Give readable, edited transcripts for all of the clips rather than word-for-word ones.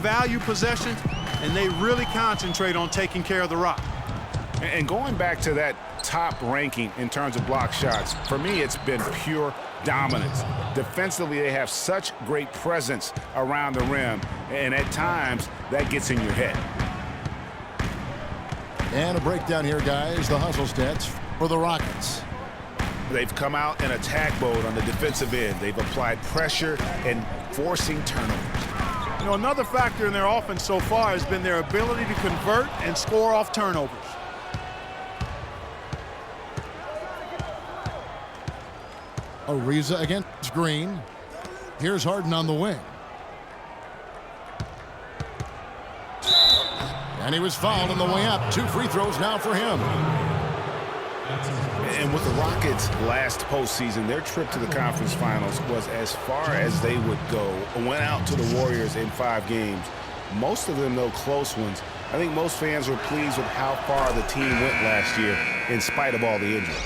value possessions, and they really concentrate on taking care of the rock. And going back to that top ranking in terms of block shots, for me, it's been pure dominance. Defensively, they have such great presence around the rim, and at times, that gets in your head. And a breakdown here, guys. The hustle stats for the Rockets. They've come out in attack mode on the defensive end. They've applied pressure and forcing turnovers. You know, another factor in their offense so far has been their ability to convert and score off turnovers. Ariza against Green. Here's Harden on the wing. And he was fouled on the way up. 2 free throws now for him. And with the Rockets last postseason, their trip to the conference finals was as far as they would go. Went out to the Warriors in 5 games. Most of them, though, close ones. I think most fans were pleased with how far the team went last year in spite of all the injuries.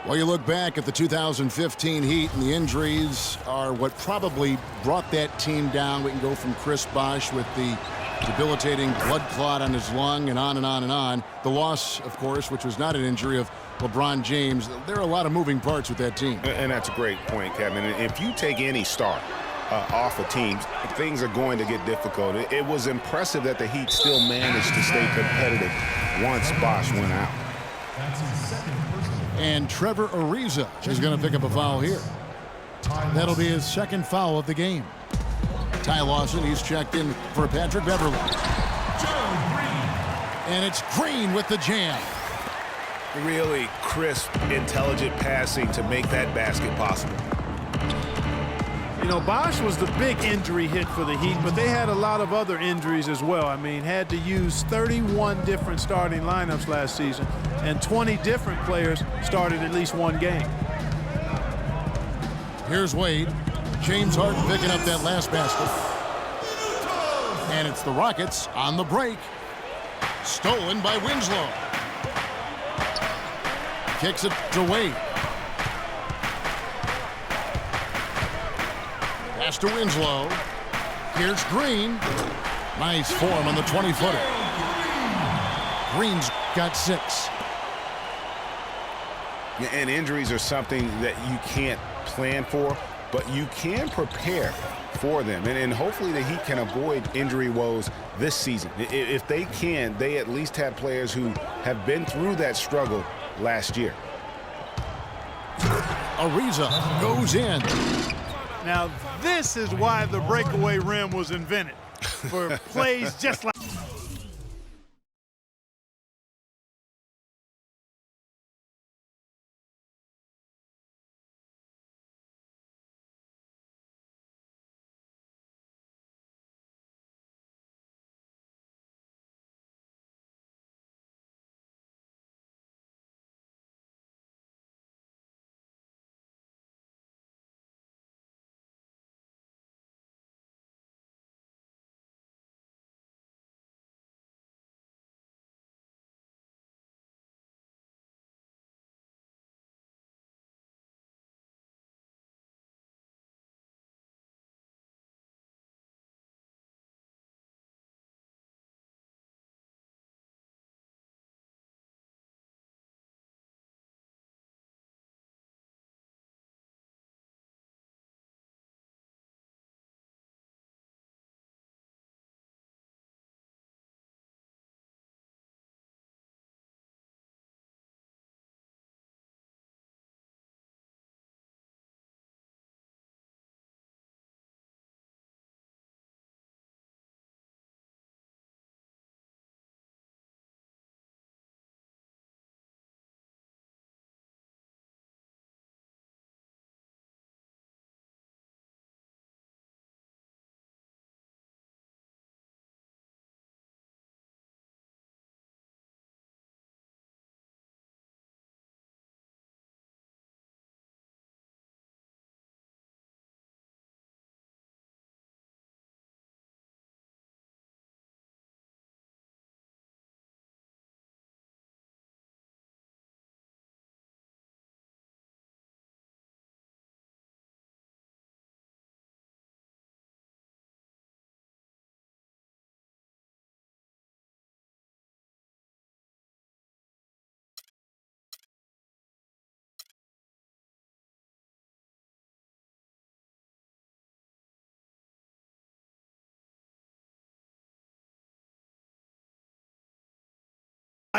Well, you look back at the 2015 Heat, and the injuries are what probably brought that team down. We can go from Chris Bosh with the debilitating blood clot on his lung and on and on and on. The loss, of course, which was not an injury, of LeBron James. There are a lot of moving parts with that team. And that's a great point, Kevin. If you take any star off of teams, things are going to get difficult. It was impressive that the Heat still managed to stay competitive once Bosh went out. And Trevor Ariza is going to pick up a foul here. That'll be his 2nd foul of the game. Ty Lawson, he's checked in for Patrick Beverley. And it's Green with the jam. Really crisp, intelligent passing to make that basket possible. You know, Bosh was the big injury hit for the Heat, but they had a lot of other injuries as well. I mean, had to use 31 different starting lineups last season, and 20 different players started at least 1 game. Here's Wade. James Harden picking up that last basket. And it's the Rockets on the break. Stolen by Winslow. Kicks it to Wade. Pass to Winslow. Here's Green. Nice form on the 20-footer. Green's got 6. And injuries are something that you can't plan for, but you can prepare for them. And hopefully the Heat can avoid injury woes this season. If they can, they at least have players who have been through that struggle last year. Ariza goes in. Now, this is why the breakaway rim was invented, for plays just like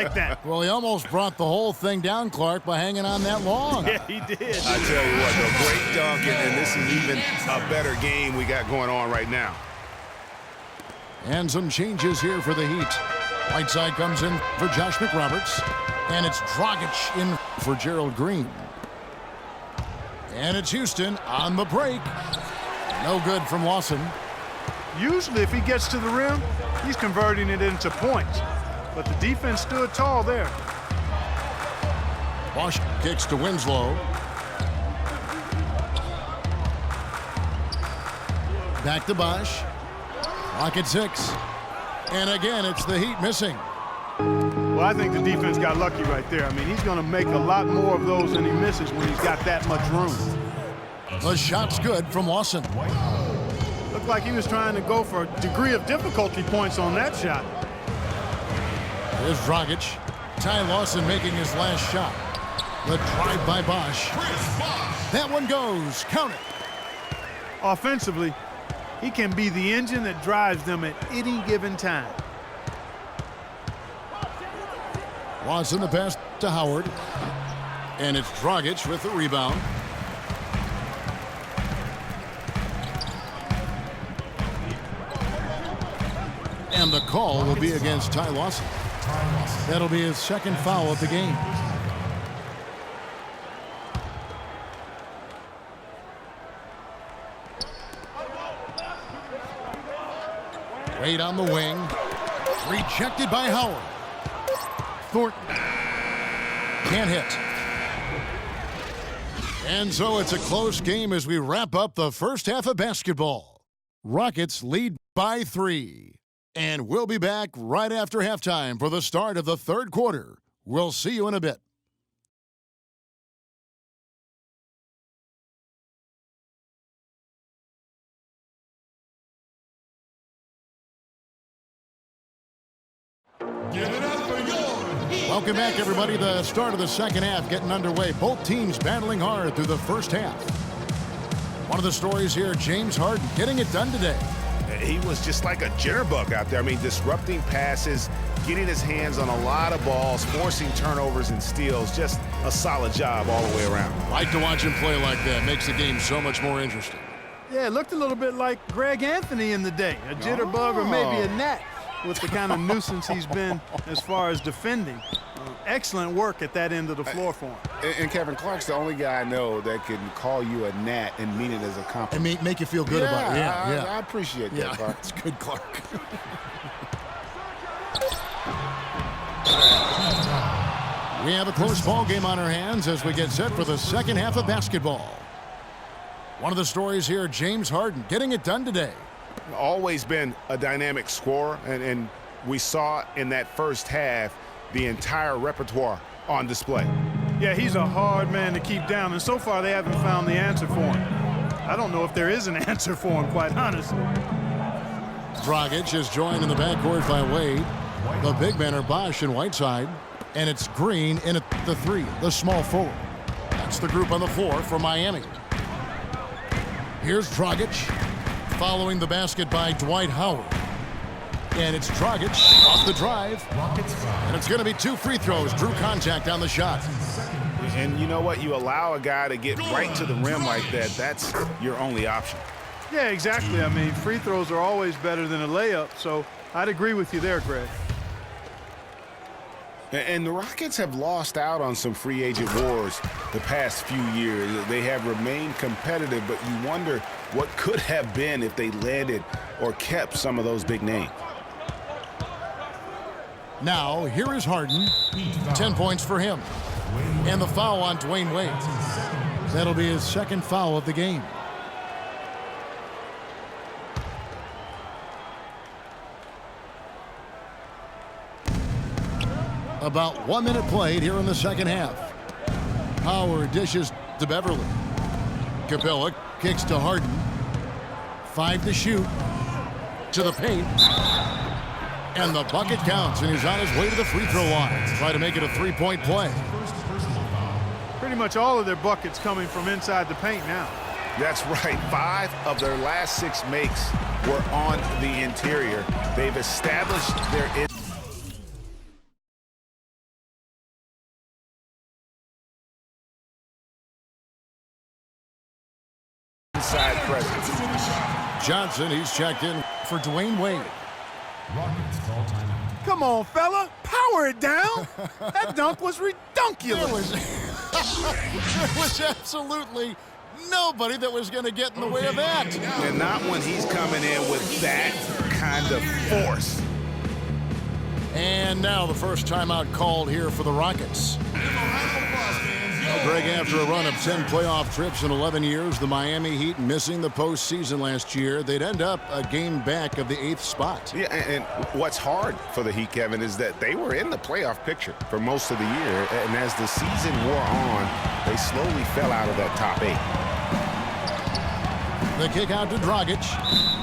like that. Well, he almost brought the whole thing down, Clark, by hanging on that long. Yeah, he did. I tell you what, though, great dunk, and this is even a better game we got going on right now. And some changes here for the Heat. Whiteside comes in for Josh McRoberts. And it's Dragic in for Gerald Green. And it's Houston on the break. No good from Lawson. Usually if he gets to the rim, he's converting it into points. But the defense stood tall there. Bosch kicks to Winslow. Back to Bosch. Clock at 6. And again, it's the Heat missing. Well, I think the defense got lucky right there. I mean, he's going to make a lot more of those than he misses when he's got that much room. The shot's good from Lawson. Looked like he was trying to go for a degree of difficulty points on that shot. Here's Dragic. Ty Lawson making his last shot. The drive by Bosch. That one goes. Count it. Offensively, he can be the engine that drives them at any given time. Lawson the pass to Howard. And it's Dragic with the rebound. And the call will be against Ty Lawson. That'll be his second foul of the game. Wade on the wing. Rejected by Howard. Thornton can't hit. And so it's a close game as we wrap up the first half of basketball. Rockets lead by 3. And we'll be back right after halftime for the start of the third quarter. We'll see you in a bit. Give it up for your Heat. Welcome back, everybody. The start of the second half getting underway. Both teams battling hard through the first half. One of the stories here, James Harden getting it done today. He was just like a jitterbug out there. I mean, disrupting passes, getting his hands on a lot of balls, forcing turnovers and steals. Just a solid job all the way around. Like to watch him play like that. Makes the game so much more interesting. Yeah, it looked a little bit like Greg Anthony in the day. A jitterbug or maybe a gnat with the kind of nuisance he's been as far as defending. Excellent work at that end of the floor for him. And Kevin Clark's the only guy I know that can call you a gnat and mean it as a compliment. And make you feel good about it. I appreciate that, Clark. It's good, Clark. We have a close ball game on our hands as we get set for the second half of basketball. One of the stories here, James Harden getting it done today. Always been a dynamic scorer, and we saw in that first half the entire repertoire on display. Yeah, he's a hard man to keep down, and so far they haven't found the answer for him. I don't know if there is an answer for him, quite honestly. Dragic is joined in the backcourt by Wade. The big men are Bosch and Whiteside. And it's Green in at the 3, the small forward. That's the group on the floor for Miami. Here's Dragic, following the basket by Dwight Howard. And it's Dragic off the drive. And it's going to be 2 free throws. Drew contact on the shot. And you know what? You allow a guy to get right to the rim like that. That's your only option. Yeah, exactly. I mean, free throws are always better than a layup, so I'd agree with you there, Greg. And the Rockets have lost out on some free agent wars the past few years. They have remained competitive, but you wonder what could have been if they landed or kept some of those big names. Now, here is Harden. 10 points for him. And the foul on Dwayne Wade. That'll be his second foul of the game. About 1 minute played here in the second half. Howard dishes to Beverly. Capella kicks to Harden. 5 to shoot. To the paint. And the bucket counts, and he's on his way to the free throw line. Try to make it a 3-point play. Pretty much all of their buckets coming from inside the paint now. That's right. 5 of their last 6 makes were on the interior. They've established their Johnson. He's checked in for Dwayne Wade. Rockets call timeout. Come on, fella. Power it down. That dunk was redunculous. There was absolutely nobody that was going to get in the way of that. And not when he's coming in with that kind of force. And now the first timeout called here for the Rockets. Well, Greg, after a run of 10 playoff trips in 11 years, the Miami Heat missing the postseason last year, they'd end up a game back of the 8th spot. Yeah, and what's hard for the Heat, Kevin, is that they were in the playoff picture for most of the year, and as the season wore on, they slowly fell out of that top 8. The kick out to Dragic,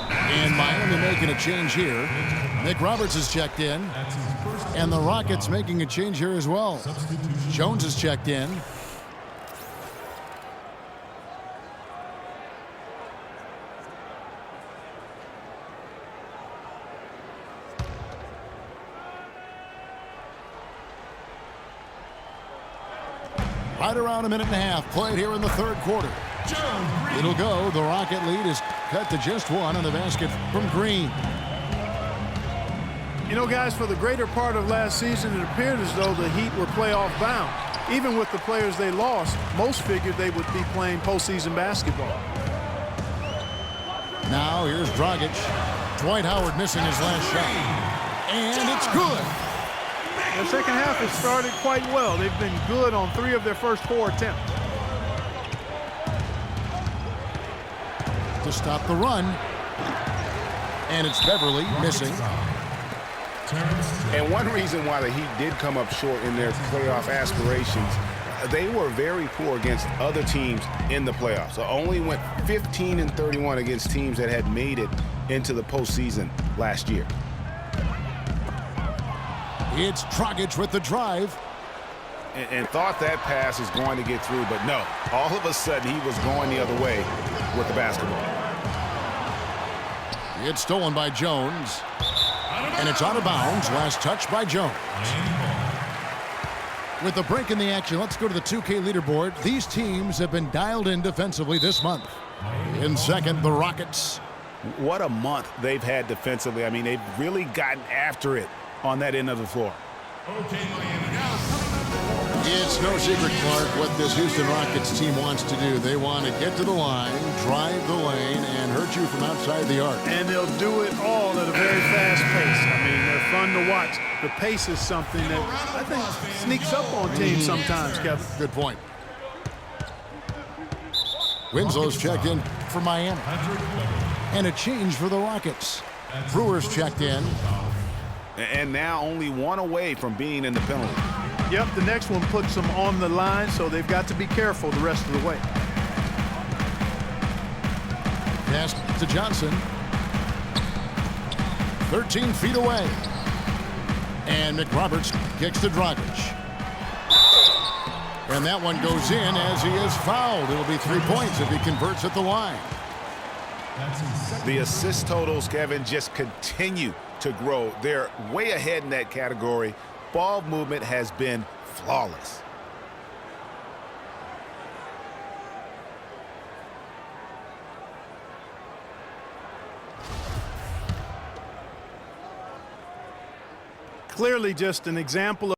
and Miami making a change here. Nick Roberts is checked in, and the Rockets making a change here as well. Jones is checked in. Right around a minute and a half played here in the third quarter. It'll go. The Rocket lead is cut to just one on the basket from Green. You know, guys, for the greater part of last season, it appeared as though the Heat were playoff bound. Even with the players they lost, most figured they would be playing postseason basketball. Now here's Dragic. Dwight Howard missing his last shot. And it's good. The second half has started quite well. They've been good on 3 of their first 4 attempts. To stop the run. And it's Beverly missing. And one reason why the Heat did come up short in their playoff aspirations, they were very poor against other teams in the playoffs. So only went 15-31 against teams that had made it into the postseason last year. It's Dragic with the drive. And thought that pass is going to get through, but no. All of a sudden, he was going the other way with the basketball. It's stolen by Jones. And it's out of bounds. Last touch by Jones. With the break in the action, let's go to the 2K leaderboard. These teams have been dialed in defensively this month. In second, the Rockets. What a month they've had defensively. I mean, they've really gotten after it on that end of the floor. It's no secret, Clark, what this Houston Rockets team wants to do. They want to get to the line, drive the lane, and hurt you from outside the arc. And they'll do it all at a very fast pace. I mean, they're fun to watch. The pace is something that I think sneaks up on teams sometimes, Kevin. Good point. Winslow's checked in for Miami. And a change for the Rockets. Brewer's checked in. And now only one away from being in the penalty. Yep, the next one puts them on the line, so they've got to be careful the rest of the way. Pass to Johnson. 13 feet away. And McRoberts kicks to Dragic. And that one goes in as he is fouled. It'll be 3 points if he converts at the line. The assist totals, Kevin, just continue to grow. They're way ahead in that category. Ball movement has been flawless. Clearly just an example of